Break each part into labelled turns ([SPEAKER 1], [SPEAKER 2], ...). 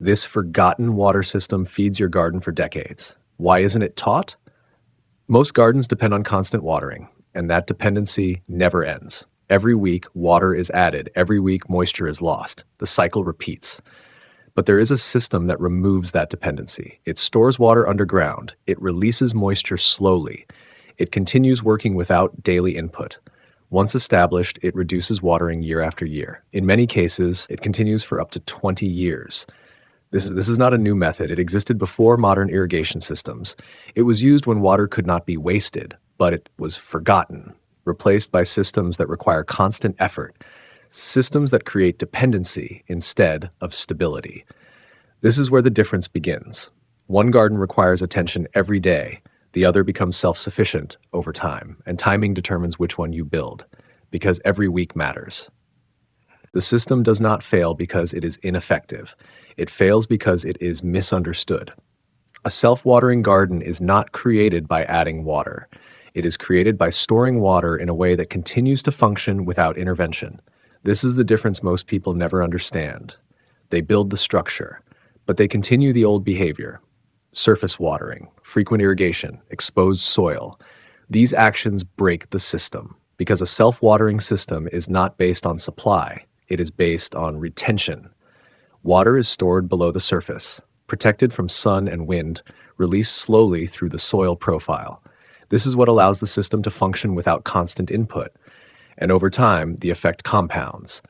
[SPEAKER 1] This forgotten water system feeds your garden for decades. Why isn't it taught? Most gardens depend on constant watering, and that dependency never ends. Every week, water is added. Every week, moisture is lost. The cycle repeats. But there is a system that removes that dependency. It stores water underground. It releases moisture slowly. It continues working without daily input. Once established, it reduces watering year after year. In many cases, it continues for up to 20 years. This is not a new method. It existed before modern irrigation systems. It was used when water could not be wasted, but it was forgotten, replaced by systems that require constant effort, systems that create dependency instead of stability. This is where the difference begins. One garden requires attention every day. The other becomes self-sufficient over time, and timing determines which one you build, because every week matters. The system does not fail because it is ineffective. It fails because it is misunderstood. A self-watering garden is not created by adding water. It is created by storing water in a way that continues to function without intervention. This is the difference most people never understand. They build the structure, but they continue the old behavior. Surface watering, frequent irrigation, exposed soil. These actions break the system because a self-watering system is not based on supply. It is based on retention. Water is stored below the surface, protected from sun and wind, released slowly through the soil profile. This is what allows the system to function without constant input. And over time, the effect compounds.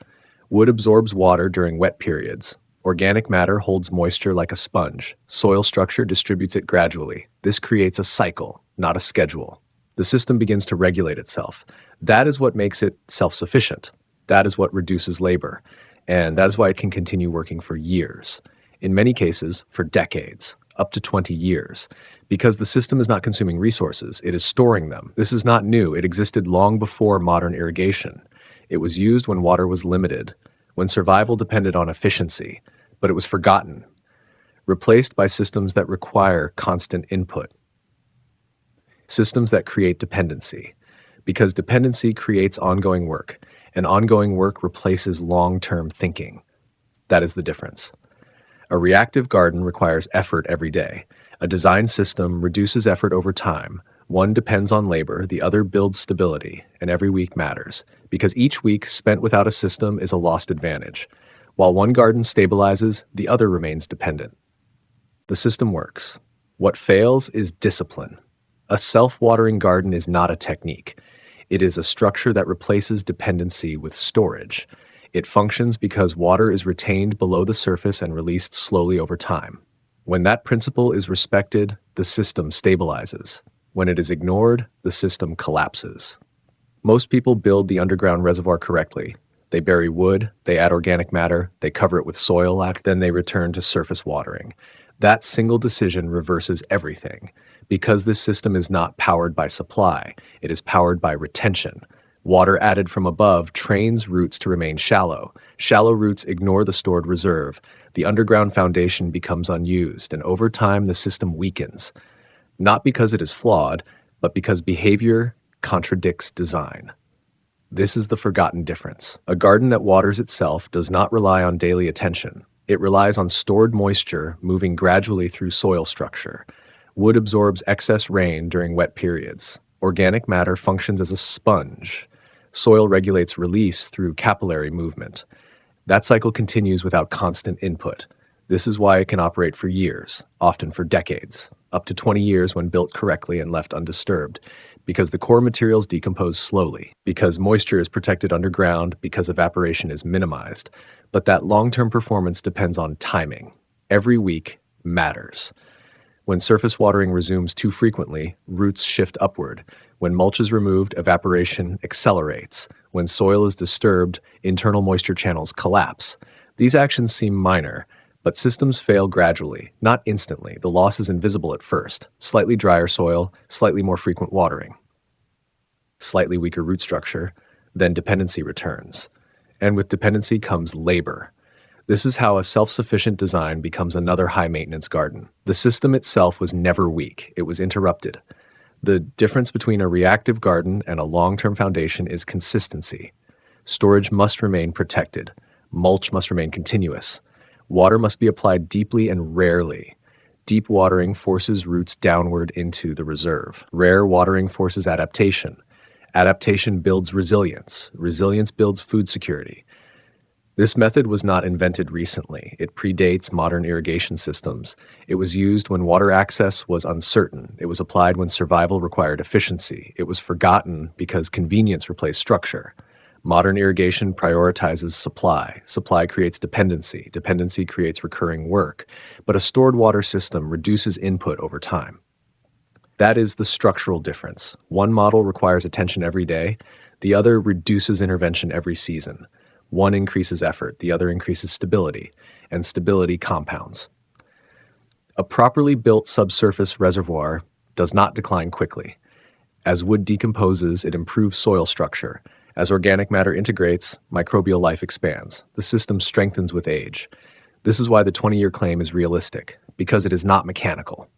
[SPEAKER 1] Wood absorbs water during wet periods. Organic matter holds moisture like a sponge. Soil structure distributes it gradually. This creates a cycle, not a schedule. The system begins to regulate itself. That is what makes it self-sufficient. That is what reduces labor. And that is why it can continue working for years. In many cases, for decades, up to 20 years. Because the system is not consuming resources, it is storing them. This is not new. It existed long before modern irrigation. It was used when water was limited, when survival depended on efficiency, but it was forgotten, replaced by systems that require constant input. Systems that create dependency. Because dependency creates ongoing work, and ongoing work replaces long-term thinking. That is the difference. A reactive garden requires effort every day. A design system reduces effort over time. One depends on labor, the other builds stability, and every week matters, because each week spent without a system is a lost advantage. While one garden stabilizes, the other remains dependent. The system works. What fails is discipline. A self-watering garden is not a technique. It is a structure that replaces dependency with storage. It functions because water is retained below the surface and released slowly over time. When that principle is respected, the system stabilizes. When it is ignored, the system collapses. Most people build the underground reservoir correctly. They bury wood, they add organic matter, they cover it with soil, then they return to surface watering. That single decision reverses everything. Because this system is not powered by supply, it is powered by retention. Water added from above trains roots to remain shallow. Shallow roots ignore the stored reserve. The underground foundation becomes unused, and over time the system weakens. Not because it is flawed, but because behavior contradicts design. This is the forgotten difference. A garden that waters itself does not rely on daily attention. It relies on stored moisture moving gradually through soil structure. Wood absorbs excess rain during wet periods. Organic matter functions as a sponge. Soil regulates release through capillary movement. That cycle continues without constant input. This is why it can operate for years, often for decades, up to 20 years when built correctly and left undisturbed, because the core materials decompose slowly, because moisture is protected underground, because evaporation is minimized. But that long-term performance depends on timing. Every week matters. When surface watering resumes too frequently, roots shift upward. When mulch is removed, evaporation accelerates. When soil is disturbed, internal moisture channels collapse. These actions seem minor, but systems fail gradually, not instantly. The loss is invisible at first. Slightly drier soil, slightly more frequent watering. Slightly weaker root structure, then dependency returns. And with dependency comes labor. This is how a self-sufficient design becomes another high-maintenance garden. The system itself was never weak. It was interrupted. The difference between a reactive garden and a long-term foundation is consistency. Storage must remain protected. Mulch must remain continuous. Water must be applied deeply and rarely. Deep watering forces roots downward into the reserve. Rare watering forces adaptation. Adaptation builds resilience. Resilience builds food security. This method was not invented recently. It predates modern irrigation systems. It was used when water access was uncertain. It was applied when survival required efficiency. It was forgotten because convenience replaced structure. Modern irrigation prioritizes supply. Supply creates dependency. Dependency creates recurring work. But a stored water system reduces input over time. That is the structural difference. One model requires attention every day. The other reduces intervention every season. One increases effort. The other increases stability. And stability compounds. A properly built subsurface reservoir does not decline quickly. As wood decomposes, it improves soil structure. As organic matter integrates, microbial life expands. The system strengthens with age. This is why the 20-year claim is realistic, because it is not mechanical.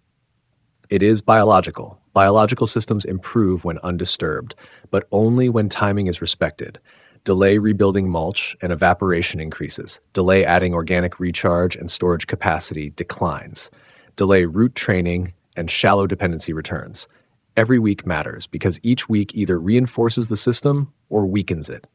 [SPEAKER 1] It is biological. Biological systems improve when undisturbed, but only when timing is respected. Delay rebuilding mulch and evaporation increases. Delay adding organic recharge and storage capacity declines. Delay root training and shallow dependency returns. Every week matters because each week either reinforces the system or weakens it.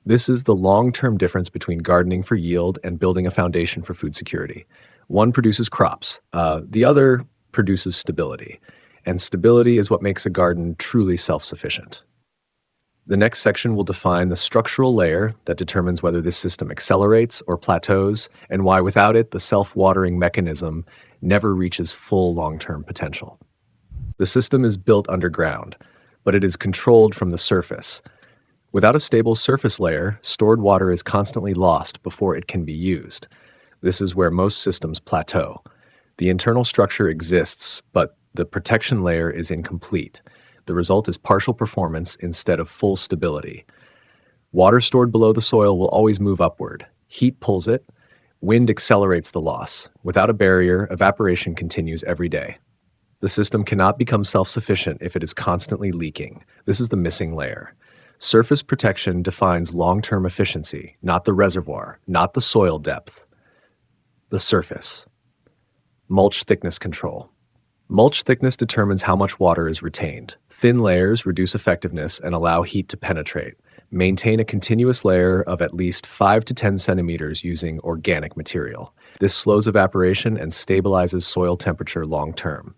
[SPEAKER 1] This is the long-term difference between gardening for yield and building a foundation for food security. One produces crops, the other produces stability. And stability is what makes a garden truly self-sufficient. The next section will define the structural layer that determines whether this system accelerates or plateaus, and why without it, the self-watering mechanism never reaches full long-term potential. The system is built underground, but it is controlled from the surface. Without a stable surface layer, stored water is constantly lost before it can be used. This is where most systems plateau. The internal structure exists, but the protection layer is incomplete. The result is partial performance instead of full stability. Water stored below the soil will always move upward. Heat pulls it. Wind accelerates the loss. Without a barrier, evaporation continues every day. The system cannot become self-sufficient if it is constantly leaking. This is the missing layer. Surface protection defines long-term efficiency, not the reservoir, not the soil depth. The surface. Mulch thickness control. Mulch thickness determines how much water is retained. Thin layers reduce effectiveness and allow heat to penetrate. Maintain a continuous layer of at least 5 to 10 centimeters using organic material. This slows evaporation and stabilizes soil temperature long-term.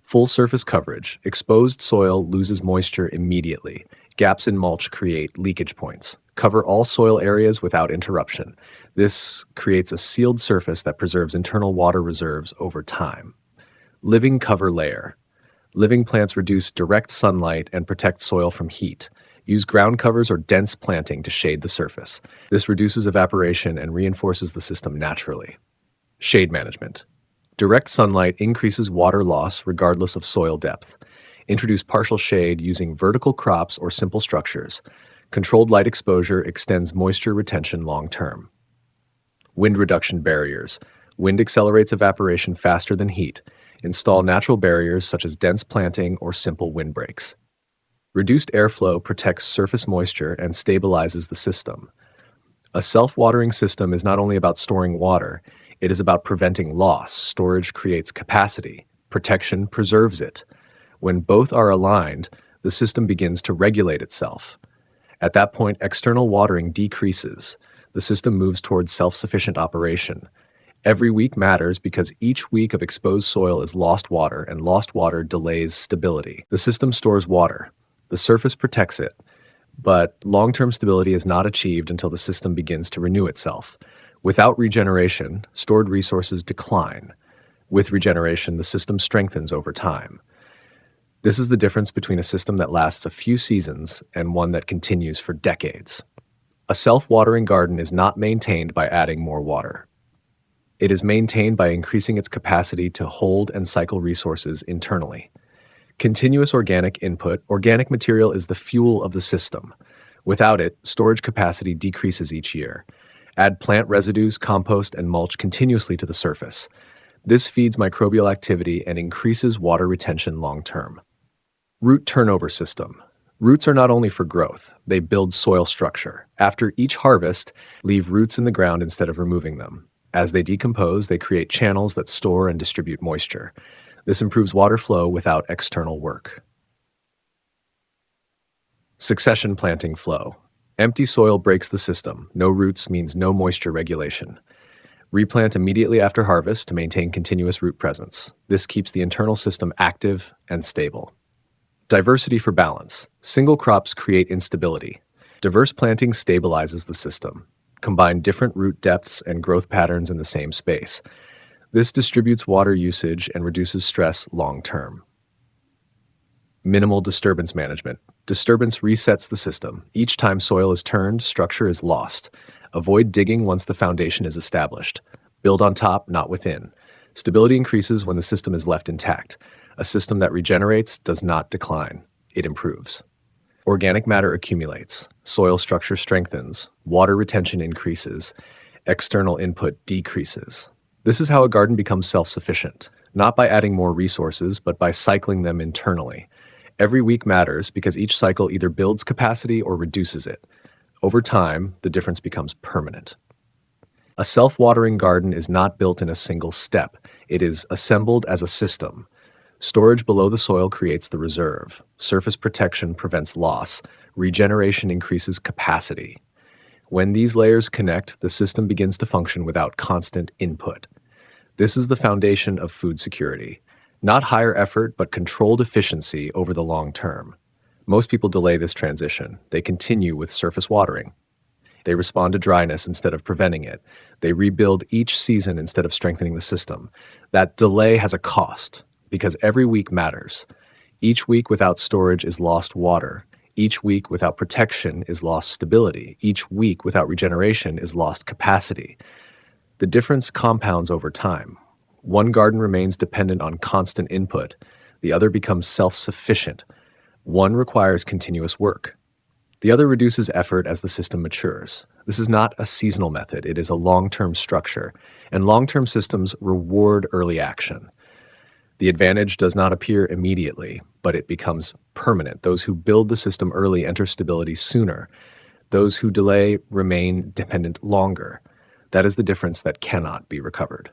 [SPEAKER 1] Full surface coverage. Exposed soil loses moisture immediately. Gaps in mulch create leakage points. Cover all soil areas without interruption. This creates a sealed surface that preserves internal water reserves over time. Living cover layer. Living plants reduce direct sunlight and protect soil from heat. Use ground covers or dense planting to shade the surface. This reduces evaporation and reinforces the system naturally. Shade management. Direct sunlight increases water loss regardless of soil depth. Introduce partial shade using vertical crops or simple structures. Controlled light exposure extends moisture retention long-term. Wind reduction barriers. Wind accelerates evaporation faster than heat. Install natural barriers such as dense planting or simple windbreaks. Reduced airflow protects surface moisture and stabilizes the system. A self-watering system is not only about storing water, it is about preventing loss. Storage creates capacity. Protection preserves it. When both are aligned, the system begins to regulate itself. At that point, external watering decreases. The system moves towards self-sufficient operation. Every week matters because each week of exposed soil is lost water, and lost water delays stability. The system stores water. The surface protects it. But long-term stability is not achieved until the system begins to renew itself. Without regeneration, stored resources decline. With regeneration, the system strengthens over time. This is the difference between a system that lasts a few seasons and one that continues for decades. A self-watering garden is not maintained by adding more water. It is maintained by increasing its capacity to hold and cycle resources internally. Continuous organic input. Organic material is the fuel of the system. Without it, storage capacity decreases each year. Add plant residues, compost, and mulch continuously to the surface. This feeds microbial activity and increases water retention long-term. Root turnover system. Roots are not only for growth, they build soil structure. After each harvest, leave roots in the ground instead of removing them. As they decompose, they create channels that store and distribute moisture. This improves water flow without external work. Succession planting flow. Empty soil breaks the system. No roots means no moisture regulation. Replant immediately after harvest to maintain continuous root presence. This keeps the internal system active and stable. Diversity for balance. Single crops create instability. Diverse planting stabilizes the system. Combine different root depths and growth patterns in the same space. This distributes water usage and reduces stress long term. Minimal disturbance management. Disturbance resets the system. Each time soil is turned, structure is lost. Avoid digging once the foundation is established. Build on top, not within. Stability increases when the system is left intact. A system that regenerates does not decline. It improves. Organic matter accumulates. Soil structure strengthens. Water retention increases. External input decreases. This is how a garden becomes self-sufficient, not by adding more resources, but by cycling them internally. Every week matters because each cycle either builds capacity or reduces it. Over time, the difference becomes permanent. A self-watering garden is not built in a single step. It is assembled as a system. Storage below the soil creates the reserve. Surface protection prevents loss. Regeneration increases capacity. When these layers connect, the system begins to function without constant input. This is the foundation of food security. Not higher effort, but controlled efficiency over the long term. Most people delay this transition. They continue with surface watering. They respond to dryness instead of preventing it. They rebuild each season instead of strengthening the system. That delay has a cost, because every week matters. Each week without storage is lost water. Each week without protection is lost stability. Each week without regeneration is lost capacity. The difference compounds over time. One garden remains dependent on constant input. The other becomes self-sufficient. One requires continuous work. The other reduces effort as the system matures. This is not a seasonal method. It is a long-term structure, and long-term systems reward early action. The advantage does not appear immediately, but it becomes permanent. Those who build the system early enter stability sooner. Those who delay remain dependent longer. That is the difference that cannot be recovered.